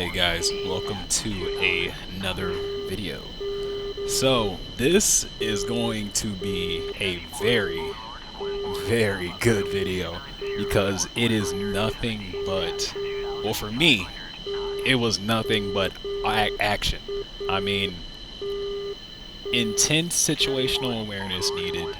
Hey guys, welcome to another video. So this is going to be a very good video because it is nothing but, well, for me it was nothing but action. I mean, intense situational awareness needed,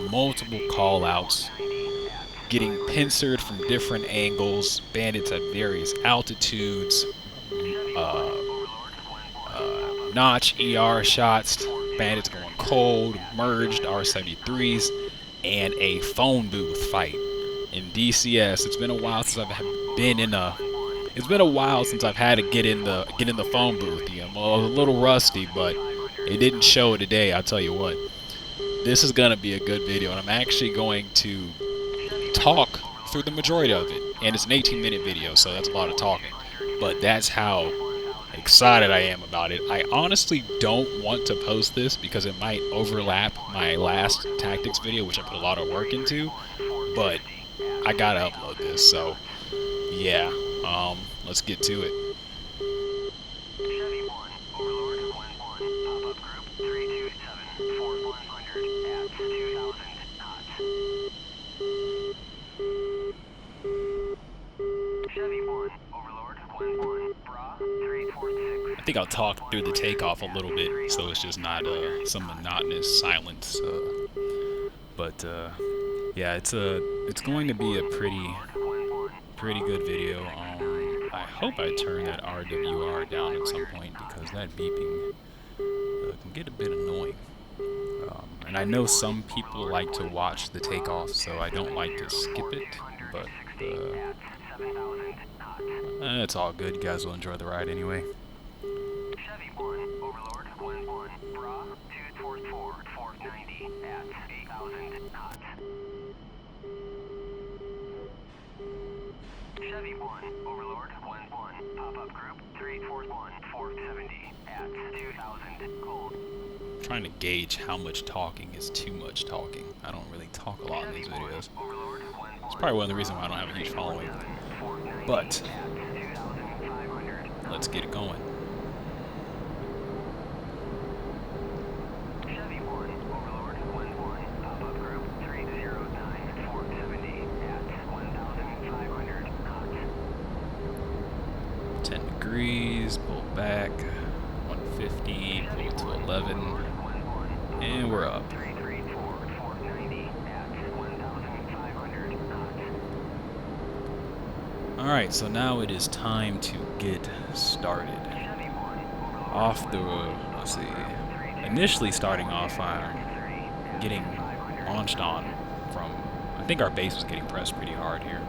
multiple call outs, getting pincered from different angles, bandits at various altitudes, notch ER shots, bandits going cold, merged R73s, and a phone booth fight in DCS. It's been a while since I've been in a. It's been a while since I've had to get in the phone booth. You know, I'm a little rusty, but it didn't show today. I'll tell you what. This is gonna be a good video, and I'm actually going to talk through the majority of it. And it's an 18-minute video, so that's a lot of talking. But that's how excited I am about it. I honestly don't want to post this because it might overlap my last tactics video, which I put a lot of work into, but I gotta upload this, so yeah, let's get to it. I think I'll talk through the takeoff a little bit, so it's just not some monotonous silence. Yeah, it's going to be a pretty good video. I hope I turn that RWR down at some point because that beeping can get a bit annoying. And I know some people like to watch the takeoff, so I don't like to skip it, but it's all good. You guys will enjoy the ride anyway. Chevy 1, Overlord 1-1, Bra 244, 490 at 8,000 knots. Chevy 1, Overlord 1-1, pop-up group 341, 470 at 2,000 gold. I'm trying to gauge how much talking is too much talking. I don't really talk a lot in these videos. It's probably one of the reasons why I don't have a huge following. But let's get it going. Chevy 1, Overlord 1-1, pop-up group 309, 470 at 1,500 knots. 10 degrees, pull back, 150, pull it to 11, and we're up. Alright, so now it is time to get started. Off the, let's see, initially starting off on getting launched on from, I think our base was getting pressed pretty hard here.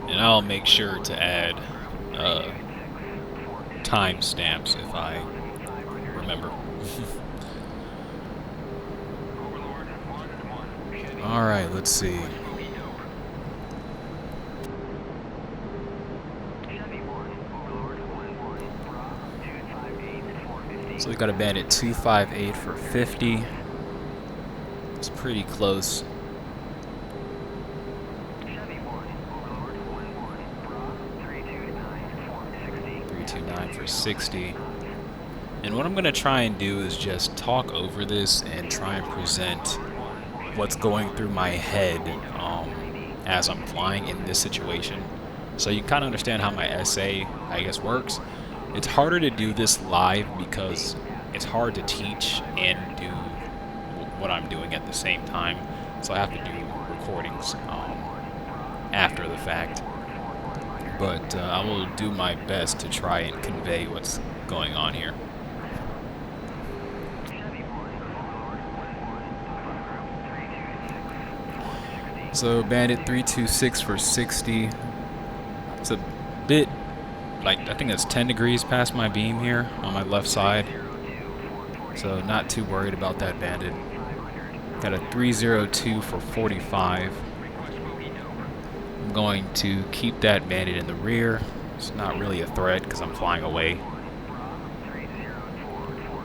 And I'll make sure to add timestamps if I remember. Alright, let's see. So we got a bandit 258 for 50. It's pretty close. 329 for 60. And what I'm going to try and do is just talk over this and try and present what's going through my head as I'm flying in this situation. So you kind of understand how my essay, I guess, works. It's harder to do this live because it's hard to teach and do what I'm doing at the same time. So I have to do recordings after the fact. But I will do my best to try and convey what's going on here. So bandit 326 for 60. It's a bit, like, I think that's 10 degrees past my beam here on my left side. So not too worried about that bandit. Got a 302 for 45. I'm going to keep that bandit in the rear. It's not really a threat because I'm flying away.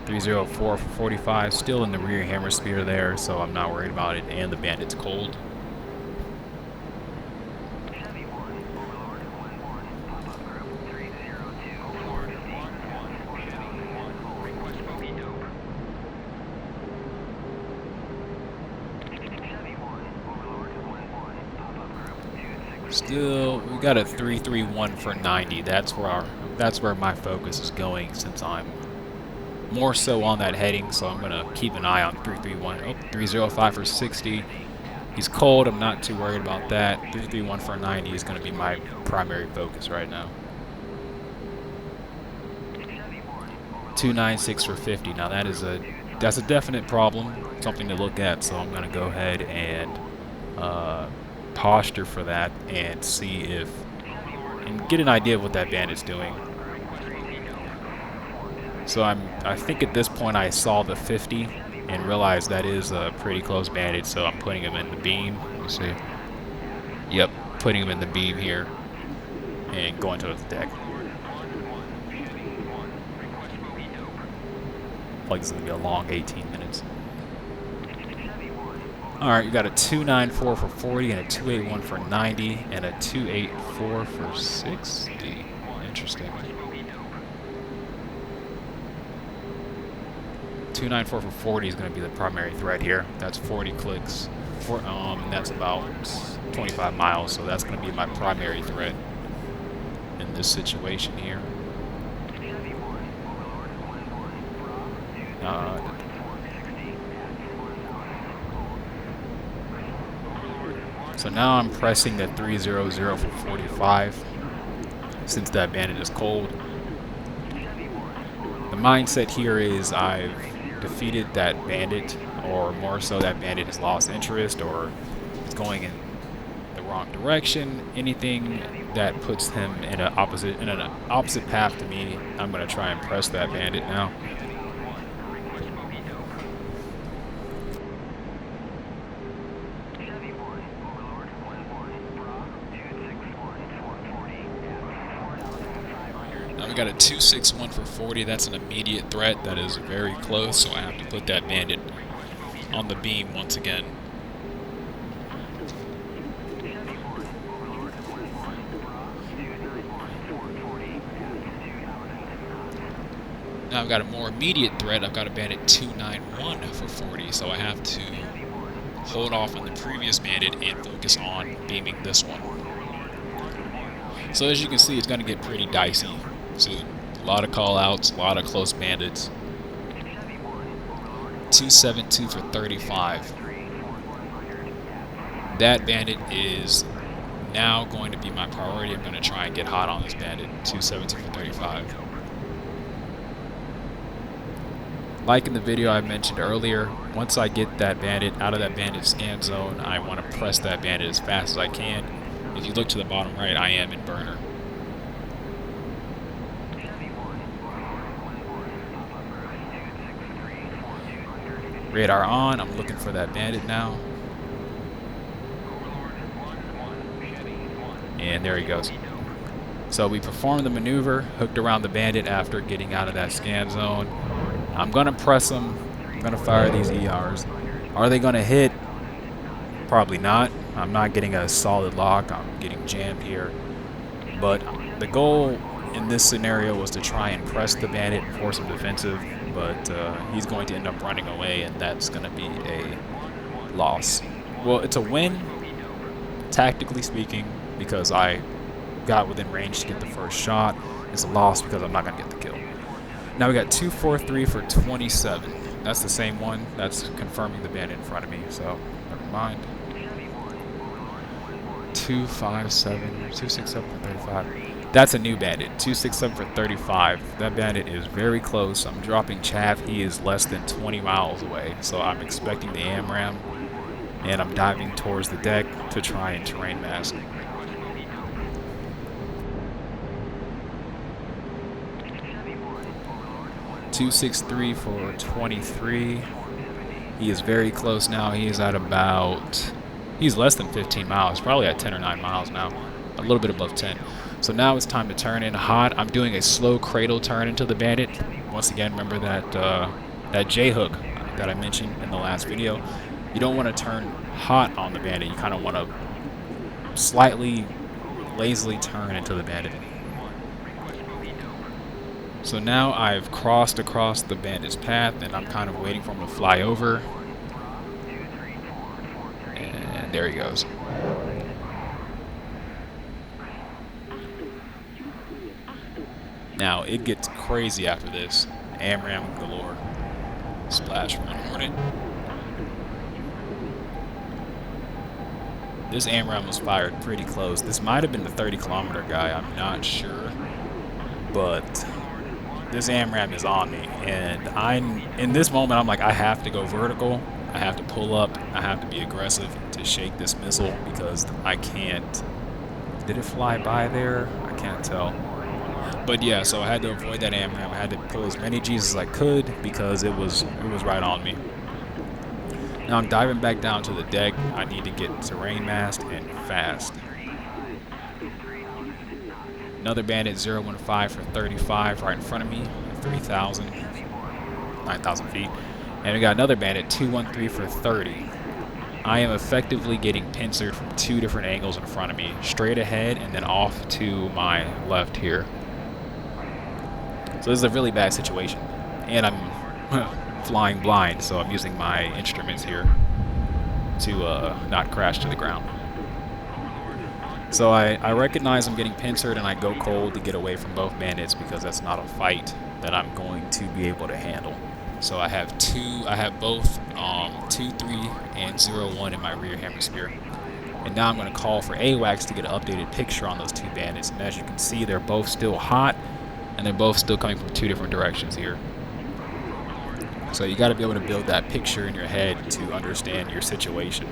304 for 45, still in the rear hammer spear there, so I'm not worried about it, and the bandit's cold. Still, we got a 331 for 90. That's where my focus is going, since I'm more so on that heading. So I'm gonna keep an eye on 331. Oh, 305 for 60. He's cold. I'm not too worried about that. 331 for 90 is gonna be my primary focus right now. 296 for 50. Now that's a definite problem, something to look at. So I'm gonna go ahead and posture for that and see if and get an idea of what that bandit's doing. So I think at this point I saw the 50 and realized that is a pretty close bandit, so I'm putting him in the beam. Let me see. Yep, putting him in the beam here and going to the deck. Like it's gonna be a long 18 minutes. Alright, you got a 294 for 40 and a 281 for 90 and a 284 for 60. Interesting. 294 for 40 is going to be the primary threat here. That's 40 clicks. And that's about 25 miles, so that's going to be my primary threat in this situation here. So now I'm pressing the 300 for 45 since that bandit is cold. The mindset here is I've defeated that bandit, or more so that bandit has lost interest or is going in the wrong direction. Anything that puts him in an opposite path to me, I'm going to try and press that bandit now. We got a 261 for 40. That's an immediate threat. That is very close, so I have to put that bandit on the beam once again. Now I've got a more immediate threat. I've got a bandit 291 for 40, so I have to hold off on the previous bandit and focus on beaming this one. So as you can see, it's going to get pretty dicey. So a lot of call-outs, a lot of close bandits. 272 for 35. That bandit is now going to be my priority. I'm going to try and get hot on this bandit. 272 for 35. Like in the video I mentioned earlier, once I get that bandit out of that bandit scan zone, I want to press that bandit as fast as I can. If you look to the bottom right, I am in burner. Radar on, I'm looking for that bandit now. And there he goes. So we performed the maneuver, hooked around the bandit after getting out of that scan zone. I'm going to press them. I'm going to fire these ERs. Are they going to hit? Probably not. I'm not getting a solid lock. I'm getting jammed here. But the goal in this scenario was to try and press the bandit and force him defensive. But he's going to end up running away, and that's going to be a loss. Well, it's a win, tactically speaking, because I got within range to get the first shot. It's a loss because I'm not going to get the kill. Now we got 243 for 27. That's the same one. That's confirming the bandit in front of me, so never mind. 267 for 35. That's a new bandit. 267 for 35. That bandit is very close. I'm dropping chaff. He is less than 20 miles away, so I'm expecting the AMRAM, and I'm diving towards the deck to try and terrain mask. .263 for 23. He is very close now. He is at about, he's less than 15 miles, probably at 10 or 9 miles now, a little bit above 10. So now it's time to turn in hot. I'm doing a slow cradle turn into the Bandit. Once again, remember that that J hook that I mentioned in the last video. You don't want to turn hot on the Bandit. You kind of want to slightly lazily turn into the Bandit. So now I've crossed across the Bandit's path, and I'm kind of waiting for him to fly over. And there he goes. Now it gets crazy after this. AMRAM galore. Splash from the Hornet. This AMRAM was fired pretty close. This might have been the 30-kilometer guy, I'm not sure. But this AMRAM is on me, and in this moment I'm like, I have to go vertical, I have to pull up, I have to be aggressive to shake this missile, because I can't. Did it fly by there? I can't tell. But yeah, so I had to avoid that AMRAM. I had to pull as many G's as I could because it was right on me. Now I'm diving back down to the deck. I need to get terrain masked and fast. Another Bandit 015 for 35 right in front of me, 3,000, 9,000 feet. And we got another Bandit 213 for 30. I am effectively getting pincered from two different angles in front of me, straight ahead and then off to my left here. So this is a really bad situation. And I'm flying blind, so I'm using my instruments here to not crash to the ground. So I recognize I'm getting pincered, and I go cold to get away from both Bandits because that's not a fight that I'm going to be able to handle. So I have both 2, 3, and 0, 1 in my rear hemisphere. And now I'm going to call for AWACS to get an updated picture on those two Bandits. And as you can see, they're both still hot, and they're both still coming from two different directions here. So you got to be able to build that picture in your head to understand your situation.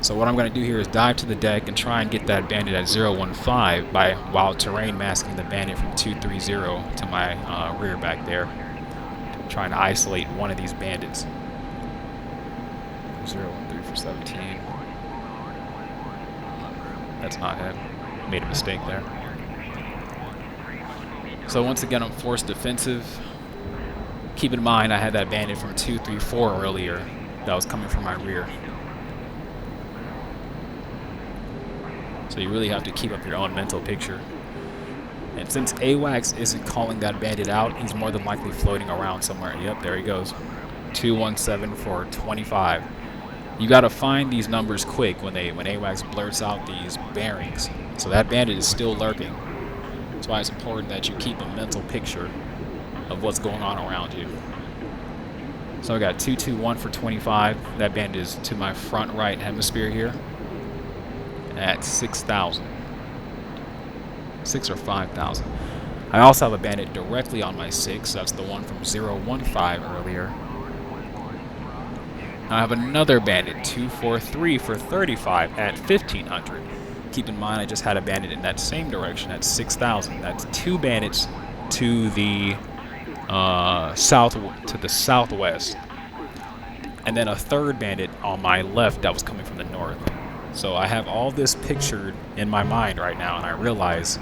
So what I'm going to do here is dive to the deck and try and get that Bandit at 015 while terrain masking the Bandit from 230 to my rear back there. Trying to isolate one of these Bandits. 013 for 17. That's not him. Made a mistake there. So once again, I'm forced defensive. Keep in mind, I had that Bandit from 234 earlier that was coming from my rear. So you really have to keep up your own mental picture. And since AWACS isn't calling that Bandit out, he's more than likely floating around somewhere. Yep, there he goes. 217 for 25. You got to find these numbers quick when AWACS blurts out these bearings. So that Bandit is still lurking. That's why it's important that you keep a mental picture of what's going on around you. So I got 221 for 25. That Bandit is to my front right hemisphere here at 6,000. 6 or 5,000. I also have a Bandit directly on my 6. That's the one from 015 earlier. I have another Bandit 243 for 35 at 1,500. Keep in mind, I just had a Bandit in that same direction at 6,000. That's two Bandits to the southwest, and then a third Bandit on my left that was coming from the north. So I have all this pictured in my mind right now, and I realize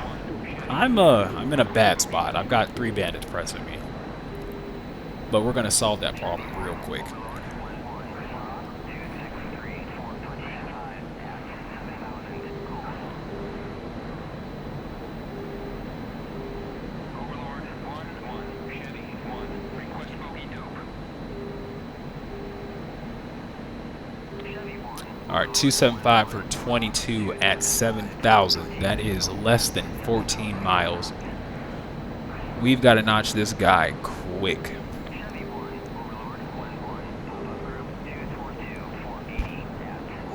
I'm in a bad spot. I've got 3 Bandits pressing me, but we're gonna solve that problem real quick. Alright, 275 for 22 at 7,000. That is less than 14 miles. We've got to notch this guy quick.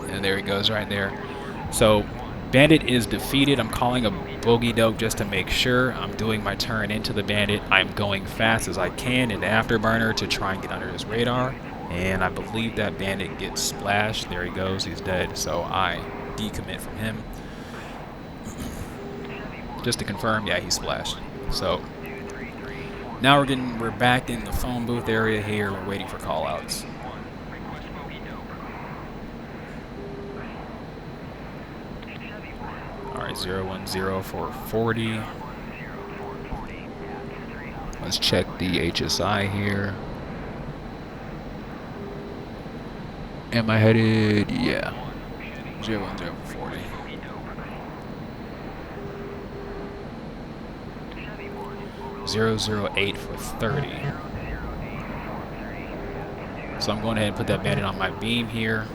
And there he goes right there. So, Bandit is defeated. I'm calling a bogey dope just to make sure. I'm doing my turn into the Bandit. I'm going fast as I can in the afterburner to try and get under his radar. And I believe that Bandit gets splashed. There he goes. He's dead. So I decommit from him. Just to confirm, yeah, he's splashed. So now we're back in the phone booth area here. We're waiting for callouts. Alright, 010 for 40. Let's check the HSI here. Am I headed? Yeah. 010 for 40. .008 for 30. So I'm going ahead and put that bandit on my beam here.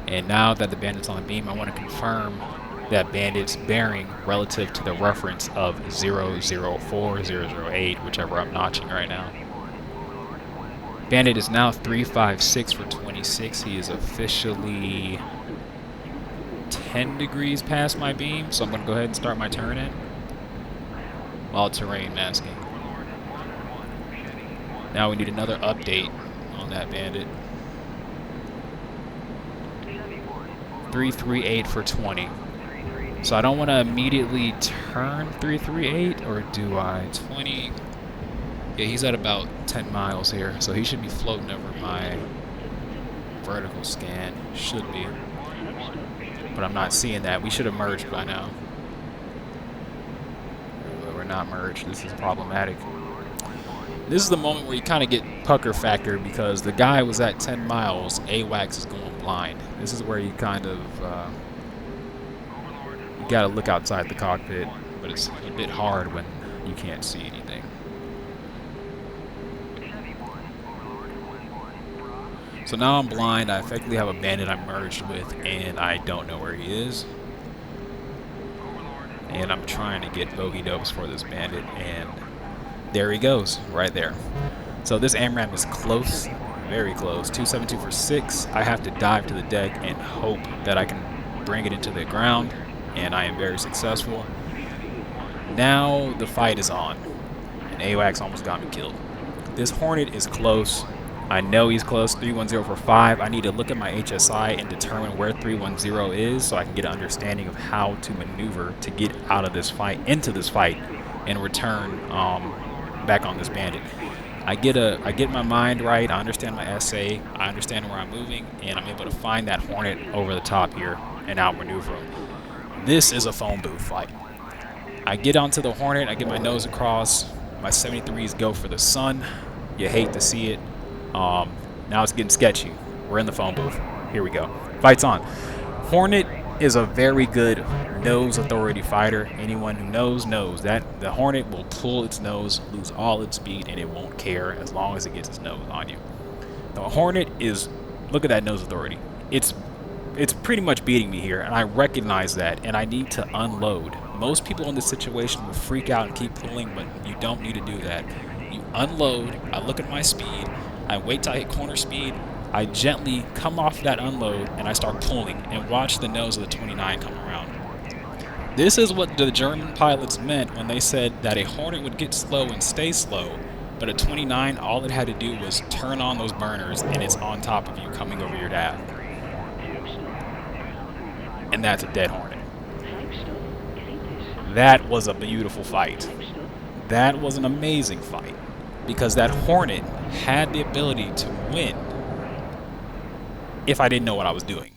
And now that the bandit's on the beam, I want to confirm that bandit's bearing relative to the reference of 004, 008, whichever I'm notching right now. Bandit is now 356 for 26. He is officially 10 degrees past my beam, so I'm going to go ahead and start my turn in while terrain masking. Now we need another update on that bandit. 338 for 20. So I don't want to immediately turn 338, or do I? 20. Yeah, he's at about 10 miles here, so he should be floating over my vertical scan. Should be. But I'm not seeing that. We should have merged by now. We're not merged. This is problematic. This is the moment where you kind of get pucker factor, because the guy was at 10 miles. AWACS is going blind. This is where you kind of you got to look outside the cockpit, but it's a bit hard when you can't see anything. So now I'm blind. I effectively have a bandit I'm merged with, and I don't know where he is. And I'm trying to get bogey dopes for this bandit, and there he goes, right there. So this AMRAM is close, very close. 272 for 6. I have to dive to the deck and hope that I can bring it into the ground, and I am very successful. Now the fight is on, and AWACS almost got me killed. This Hornet is close. I know he's close. 310 for 5. I need to look at my HSI and determine where 310 is, so I can get an understanding of how to maneuver to get out of this fight, into this fight, and return back on this bandit. I get my mind right. I understand my SA. I understand where I'm moving, and I'm able to find that Hornet over the top here and outmaneuver him. This is a phone booth fight. I get onto the Hornet. I get my nose across. My 73s go for the sun. You hate to see it. Now it's getting sketchy. We're in the phone booth. Here we go. Fight's on. Hornet is a very good nose authority fighter. Anyone who knows that the Hornet will pull its nose, lose all its speed, and it won't care as long as it gets its nose on you. The Hornet is, look at that nose authority. It's pretty much beating me here, and I recognize that, and I need to unload. Most people in this situation will freak out and keep pulling, but you don't need to do that. You unload. I look at my speed. I wait till I hit corner speed. I gently come off that unload, and I start pulling, and watch the nose of the 29 come around. This is what the German pilots meant when they said that a Hornet would get slow and stay slow, but a 29, all it had to do was turn on those burners, and it's on top of you coming over your nav. And that's a dead Hornet. That was a beautiful fight. That was an amazing fight, because that Hornet had the ability to win if I didn't know what I was doing.